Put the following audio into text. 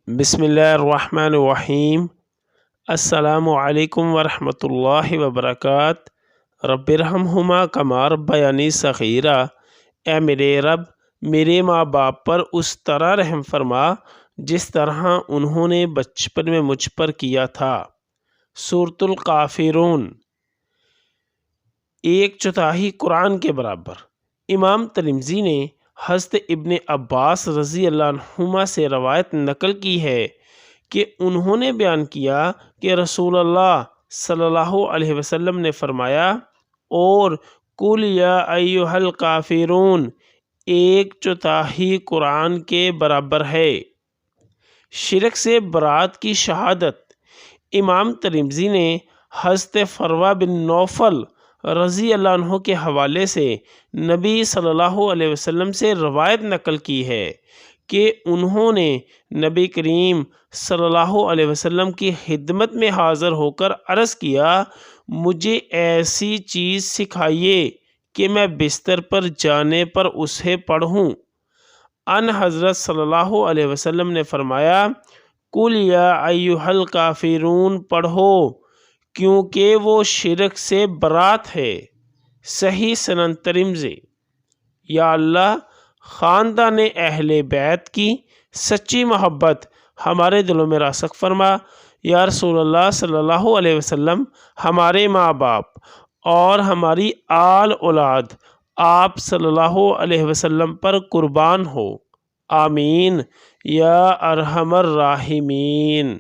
بسم اللہ الرحمن الرحیم۔ السلام علیکم ورحمۃ اللہ وبرکاتہ۔ رب ارحمہما کما ربیانی صغیرا۔ اے میرے رب، میرے ماں باپ پر اس طرح رحم فرما جس طرح انہوں نے بچپن میں مجھ پر کیا تھا۔ سورۃ الکافرون، 1/4 قرآن کے برابر۔ امام ترمذی نے حضرت ابن عباس رضی اللہ عنہما سے روایت نقل کی ہے کہ انہوں نے بیان کیا کہ رسول اللہ صلی اللہ علیہ وسلم نے فرمایا، اور قل یا ایھا الکافرون 1/4 قرآن کے برابر ہے۔ شرک سے برات کی شہادت۔ امام ترمذی نے حضرت فروا بن نوفل رضی اللہ عنہ کے حوالے سے نبی صلی اللہ علیہ وسلم سے روایت نقل کی ہے کہ انہوں نے نبی کریم صلی اللہ علیہ وسلم کی خدمت میں حاضر ہو کر عرض کیا، مجھے ایسی چیز سکھائیے کہ میں بستر پر جانے پر اسے پڑھوں۔ ان حضرت صلی اللہ علیہ وسلم نے فرمایا، قل یا ایھا الکافرون پڑھو، کیونکہ وہ شرک سے برات ہے۔ صحیح سنن ترمذی۔ یا اللہ، خاندان اہل بیت کی سچی محبت ہمارے دلوں میں راسخ فرما۔ یا رسول اللہ صلی اللہ علیہ وسلم، ہمارے ماں باپ اور ہماری آل اولاد آپ صلی اللہ علیہ وسلم پر قربان ہو۔ آمین یا ارحم الراحمین۔